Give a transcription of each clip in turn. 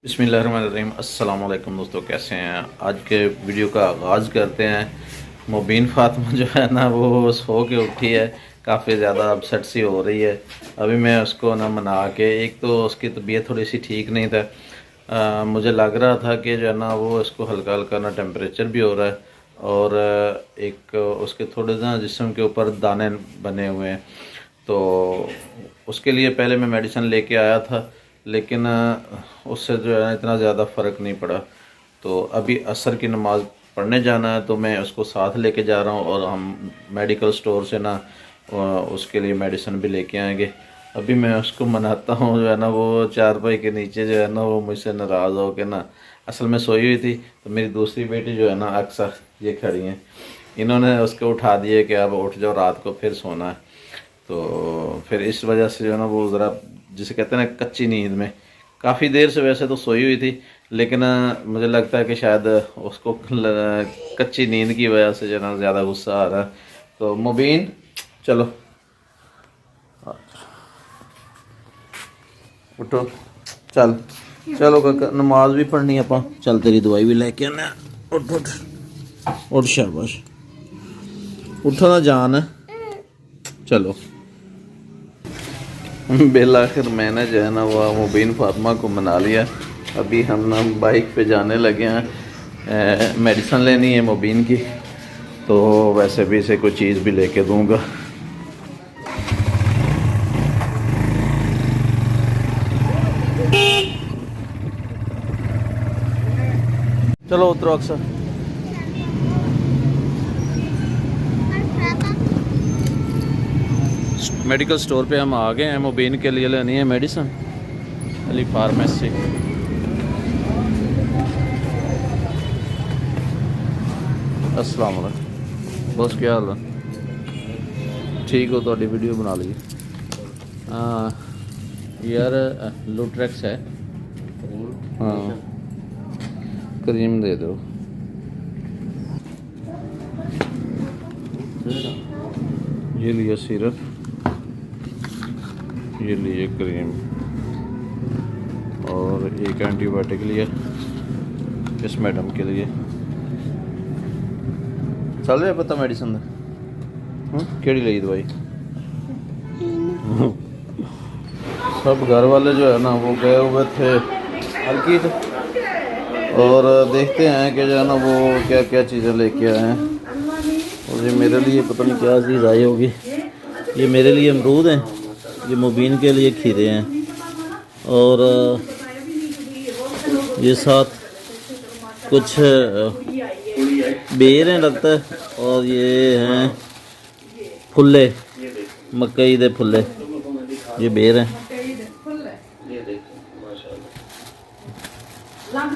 बिस्मिल्लाहिर्रहमानिर्रहीम। अस्सलाम वालेकुम दोस्तों, कैसे हैं? आज के वीडियो का आगाज़ करते हैं। मुबीन फ़ातिमा जो है ना वो सो के उठी है, काफ़ी ज़्यादा अपसेट सी हो रही है। अभी मैं उसको ना मना के, एक तो उसकी तबीयत थोड़ी सी ठीक नहीं था, मुझे लग रहा था कि जो है ना वो इसको हल्का हल्का ना टेम्परेचर भी हो रहा है और एक उसके थोड़े ना जिस्म के ऊपर दाने बने हुए हैं। तो उसके लिए पहले मैं मेडिसिन लेके आया था, लेकिन उससे जो है इतना ज़्यादा फ़र्क नहीं पड़ा। तो अभी असर की नमाज़ पढ़ने जाना है, तो मैं उसको साथ लेके जा रहा हूँ और हम मेडिकल स्टोर से ना उसके लिए मेडिसिन भी लेके आएंगे। अभी मैं उसको मनाता हूँ, जो है ना वो चारपाई के नीचे जो है ना वो मुझसे नाराज़ हो के ना, असल में सोई हुई थी, तो मेरी दूसरी बेटी जो है ना अक्सर ये खड़ी हैं, इन्होंने उसको उठा दिए कि अब उठ जाओ, रात को फिर सोना है। तो फिर इस वजह से जो है ना वो ज़रा, जिसे कहते हैं ना कच्ची नींद में, काफ़ी देर से वैसे तो सोई हुई थी, लेकिन मुझे लगता है कि शायद उसको कच्ची नींद की वजह से जो है ना ज़्यादा गुस्सा आ रहा है। तो मुबीन चलो उठो, चल चलो काका, नमाज भी पढ़नी है अपा, चल तेरी दवाई भी लेके आना। उठ उठ उठ, शाबाश, उठो ना जान, चलो। बिल आखिर मैंने जो है ना वो मुबीन फातिमा को मना लिया। अभी हम ना बाइक पे जाने लगे हैं, मेडिसिन लेनी है मुबीन की, तो वैसे भी इसे कोई चीज़ भी लेके दूंगा। चलो उतरो अक्सर। मेडिकल स्टोर पे हम आ गए हैं, मुबीन के लिए लेनी है मेडिसिन, अली फार्मेसी। अस्सलाम वालेकुम बस, क्या हाल है? ठीक हो? तो वीडियो बना ली। हाँ यार, लूट्रेक्स है। हाँ, क्रीम दे दो। ये लिया सिरप, ये लिए क्रीम, और एक एंटीबायोटिक लिया इस मैडम के लिए। चल रहा पता मेडिसिन केड़ी ली दवाई? सब घर वाले जो है ना वो गए हुए थे हल्की, और देखते हैं कि जो है ना वो क्या क्या चीज़ें लेके आए हैं। और ये मेरे लिए पता नहीं क्या चीज़ आई होगी। ये मेरे लिए अमरूद हैं, ये मुबीन के लिए खीरे हैं, और ये साथ कुछ बेर हैं लगता है, और ये हैं फुल्ले, मकई दे फुल्ले, ये बेर हैं।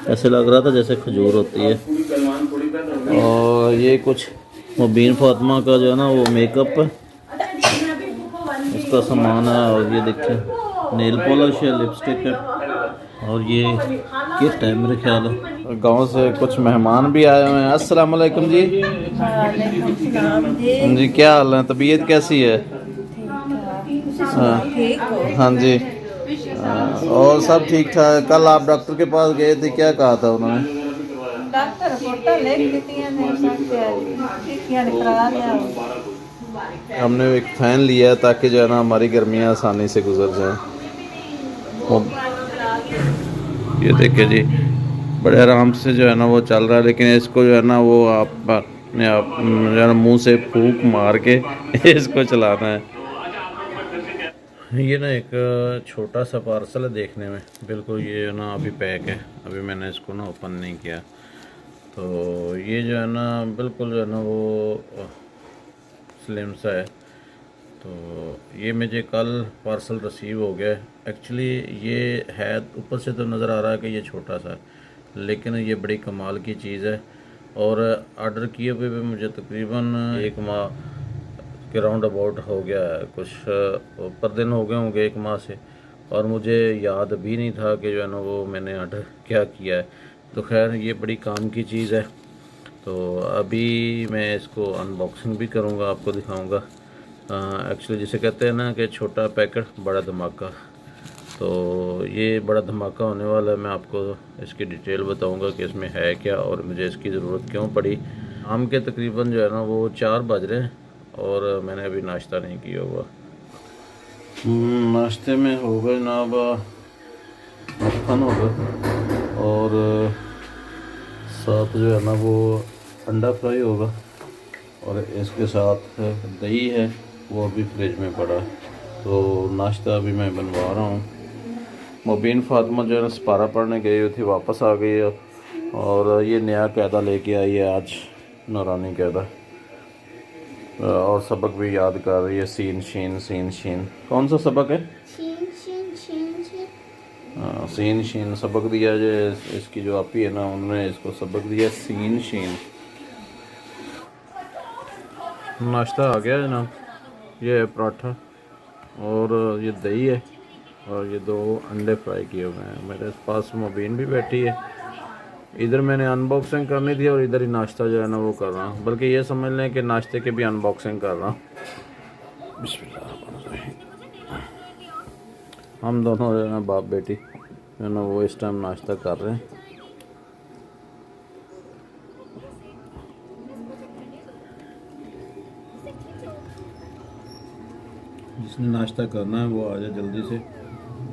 ऐसे लग रहा था जैसे खजूर होती है। और ये कुछ मुबीन फातिमा का जो है ना वो मेकअप है, उसका सामान है। और ये देखें नेल पॉलिश है, लिपस्टिक है, और ये किट है मेरे ख्याल है। गांव से कुछ मेहमान भी आए हुए हैं। अस्सलाम वालेकुम जी। जी क्या हाल है? तबीयत कैसी है? हाँ हाँ जी, और सब ठीक ठाक। कल आप डॉक्टर के पास गए थे, क्या कहा था उन्होंने? डॉक्टर रिपोर्टां लिख दी ने, सब करा लिया। हमने एक फ़ैन लिया है ताकि जो है ना हमारी गर्मियाँ आसानी से गुजर जाएं। ये देखिए जी, बड़े आराम से जो है ना वो चल रहा है, लेकिन इसको जो है ना वो आप अपने आप जो है ना मुँह से फूंक मार के इसको चलाना है। ये ना एक छोटा सा पार्सल है देखने में, बिल्कुल ये ना अभी पैक है, अभी मैंने इसको ना ओपन नहीं किया। तो ये जो है ना बिल्कुल जो है ना वो स्लिम सा है। तो ये मुझे कल पार्सल रिसीव हो गया। एक्चुअली ये है, ऊपर से तो नज़र आ रहा है कि ये छोटा सा है, लेकिन ये बड़ी कमाल की चीज़ है। और ऑर्डर किए हुए भी मुझे तकरीबन एक माह के राउंड अबाउट हो गया है, कुछ पर दिन हो गए होंगे एक माह से, और मुझे याद भी नहीं था कि जो है ना वो मैंने ऑर्डर क्या किया है। तो खैर ये बड़ी काम की चीज़ है। तो अभी मैं इसको अनबॉक्सिंग भी करूँगा, आपको दिखाऊँगा। एक्चुअली जिसे कहते हैं ना कि छोटा पैकेट बड़ा धमाका। तो ये बड़ा धमाका होने वाला है। मैं आपको इसकी डिटेल बताऊंगा कि इसमें है क्या और मुझे इसकी ज़रूरत क्यों पड़ी। शाम के तकरीबन जो है ना वो 4 बज रहे हैं और मैंने अभी नाश्ता नहीं किया हुआ। नाश्ते में होगा जनाब मक्खन होगा और साथ जो है ना वो अंडा फ्राई होगा और इसके साथ दही है, वो अभी फ्रिज में पड़ा है। तो नाश्ता अभी मैं बनवा रहा हूँ। मुबीन फातिमा जो है ना सपारा पढ़ने गई हुई थी, वापस आ गई है और ये नया कायदा लेके आई है आज, नूरानी कायदा, और सबक भी याद कर रही है। सीन शीन सीन शीन, कौन सा सबक है? हाँ, सीन शीन सबक दिया जो इसकी जो आपी है ना, उन्होंने इसको सबक दिया सीन शीन। नाश्ता आ गया जनाब, ये है पराठा और ये दही है और ये 2 अंडे फ्राई किए हुए हैं। मेरे पास मुबीन भी बैठी है। इधर मैंने अनबॉक्सिंग करनी थी और इधर ही नाश्ता जो है ना वो कर रहा हूँ, बल्कि ये समझ लें कि नाश्ते की भी अनबॉक्सिंग कर रहा हूँ। बिस्मिल्लाह। हम दोनों जो है ना बाप बेटी जो है ना वो इस टाइम नाश्ता कर रहे हैं। जिसने नाश्ता करना है वो आ जाए जल्दी से,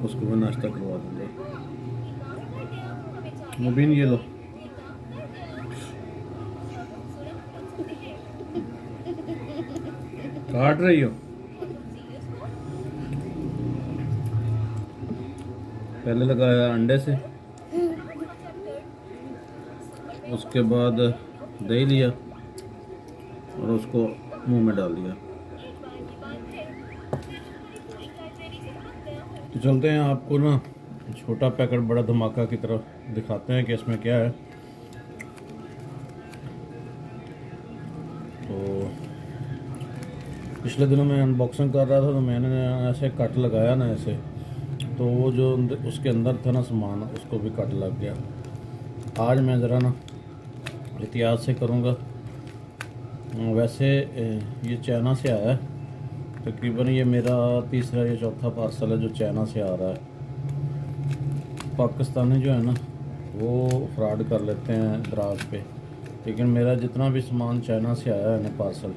उसको मैं नाश्ता करवा दूँगा। मुबीन ये लो। काट रही हो? पहले लगाया अंडे से, उसके बाद दही लिया और उसको मुंह में डाल दिया। तो चलते हैं, आपको ना छोटा पैकेट बड़ा धमाका की तरफ दिखाते हैं कि इसमें क्या है। तो पिछले दिनों मैं अनबॉक्सिंग कर रहा था तो मैंने ऐसे कट लगाया ना ऐसे, तो वो जो उसके अंदर था ना सामान, उसको भी कट लग गया। आज मैं ज़रा ना एहतियात से करूँगा। वैसे ये चाइना से आया है, तकरीबन ये मेरा तीसरा या चौथा पार्सल है जो चाइना से आ रहा है। पाकिस्तानी जो है ना वो फ्रॉड कर लेते हैं दराज पे, लेकिन मेरा जितना भी सामान चाइना से आया है ना पार्सल,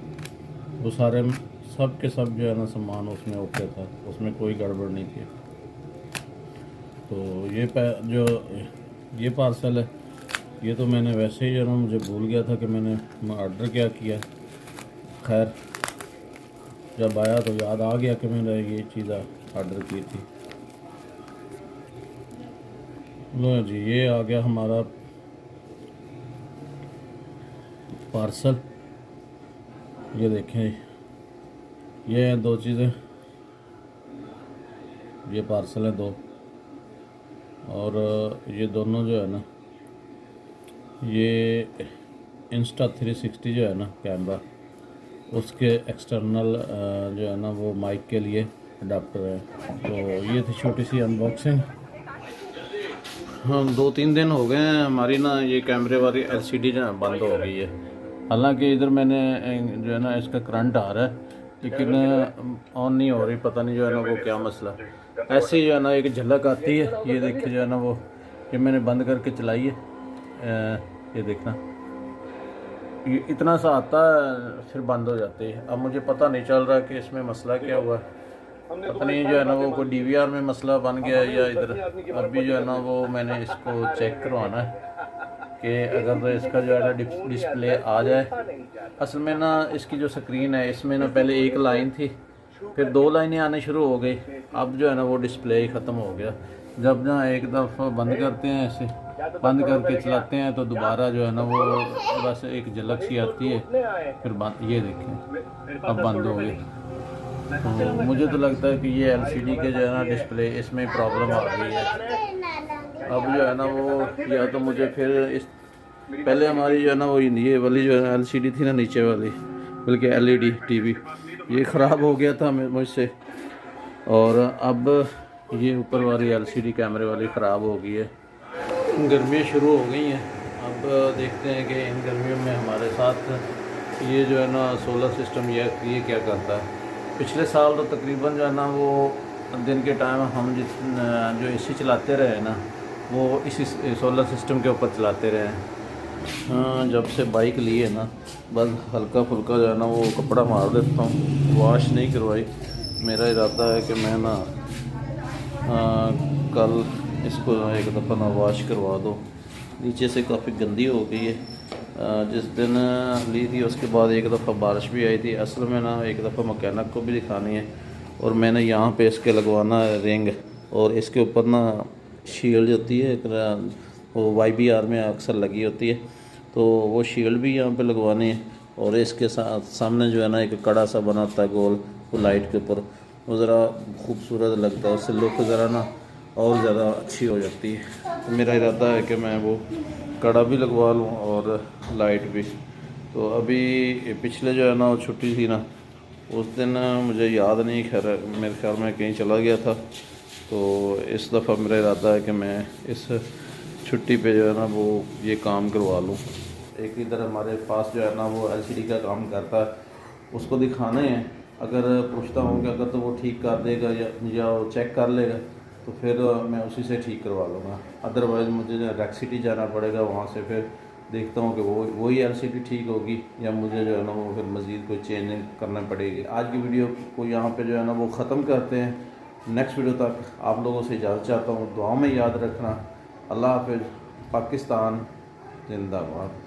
वो सारे सब के सब जो है ना सामान उसमें ओके था, उसमें कोई गड़बड़ नहीं थी। तो ये पार्सल है, ये तो मैंने वैसे ही जो है ना मुझे भूल गया था कि मैंने ऑर्डर क्या किया। खैर जब आया तो याद आ गया कि मैंने ये चीज़ ऑर्डर की थी। लो जी, ये आ गया हमारा पार्सल। ये देखें, ये हैं 2 चीज़ें, ये पार्सल है 2, और ये दोनों जो है ना ये Insta360 जो है ना कैमरा, उसके एक्सटर्नल जो है ना वो माइक के लिए अडाप्टर है। तो ये थी छोटी सी अनबॉक्सिंग। हम 2-3 दिन हो गए हैं हमारी ना ये कैमरे वाली LCD जो है बंद हो गई है। हालांकि इधर मैंने जो है ना इसका करंट आ रहा है, लेकिन ऑन नहीं हो रही, पता नहीं जो है ना वो क्या मसला। ऐसे ही जो है ना एक झलक आती है, ये देखिए जो है ना वो, ये मैंने बंद करके चलाई है, ये देखना, ये इतना सा आता है फिर बंद हो जाती है। अब मुझे पता नहीं चल रहा कि इसमें मसला क्या हुआ है, पता नहीं जो है ना वो कोई DVR में मसला बन गया है या इधर। अभी जो है ना वो मैंने इसको चेक करवाना है कि अगर तो इसका जो है ना डिस्प्ले आ जाए। असल में ना इसकी जो स्क्रीन है इसमें ना पहले 1 लाइन थी, फिर 2 लाइनें आने शुरू हो गई, अब जो है ना वो डिस्प्ले ही ख़त्म हो गया। जब ना एक दफ़ा बंद करते हैं, ऐसे बंद करके चलाते हैं तो दोबारा जो है ना वो बस एक झलक सी आती है, फिर बंद। ये देखें अब बंद हो गई। तो मुझे तो लगता है कि ये LCD के जो है ना डिस्प्ले, इसमें प्रॉब्लम आ गई है। अब जो है ना वो या तो मुझे फिर इस, पहले हमारी जो है ना वो ये वाली जो है LCD थी ना नीचे वाली, बल्कि LED TV, ये ख़राब हो गया था मुझसे, और अब ये ऊपर वाली LCD कैमरे वाली ख़राब हो गई है। गर्मियाँ शुरू हो गई हैं, अब देखते हैं कि इन गर्मियों में हमारे साथ ये जो है ना सोलर सिस्टम ये क्या करता है। पिछले साल तो तकरीबन जो है ना वो दिन के टाइम हम जो एसी चलाते रहे ना वो इसी सोलर सिस्टम के ऊपर चलाते रहे हैं। हाँ, जब से बाइक ली है ना बस हल्का फुल्का जो है ना वो कपड़ा मार देता हूँ, वॉश नहीं करवाई। मेरा इरादा है कि मैं ना कल इसको एक दफ़ा ना वॉश करवा दो, नीचे से काफ़ी गंदी हो गई है। जिस दिन ली थी उसके बाद एक दफ़ा बारिश भी आई थी। असल में ना एक दफ़ा मैकेनिक को भी दिखानी है और मैंने यहाँ पे इसके लगवाना है रिंग, और इसके ऊपर ना शील्ड होती है वो YBR में अक्सर लगी होती है, तो वो शील्ड भी यहाँ पे लगवानी है। और इसके साथ सामने जो है ना एक कड़ा सा बनाता है गोल, वो लाइट के ऊपर, वो ज़रा खूबसूरत लगता है, उससे लुक ज़रा ना और ज़्यादा अच्छी हो जाती है। तो मेरा इरादा है कि मैं वो कड़ा भी लगवा लूँ और लाइट भी। तो अभी पिछले जो है ना वो छुट्टी थी ना, उस दिन मुझे याद नहीं, खैर मेरे ख्याल में कहीं चला गया था। तो इस दफ़ा मेरा इरादा है कि मैं इस छुट्टी पे जो है ना वो ये काम करवा लूँ। एक इधर हमारे पास जो है ना वो LCD का काम करता है, उसको दिखाने हैं। अगर पूछता हूँ कि अगर तो वो ठीक कर देगा या वो चेक कर लेगा तो फिर मैं उसी से ठीक करवा लूँगा। अदरवाइज़ मुझे रेक सिटी जाना पड़ेगा, वहाँ से फिर देखता हूँ कि वही LCD ठीक होगी या मुझे जो है ना वो फिर मज़ीद कोई चेंजिंग करना पड़ेगी। आज की वीडियो को यहाँ पे जो है ना वो ख़त्म करते हैं। नेक्स्ट वीडियो तक आप लोगों से इजाज़त चाहता हूँ, दुआ में याद रखना। अल्लाह हाफ़िज़। पाकिस्तान जिंदाबाद।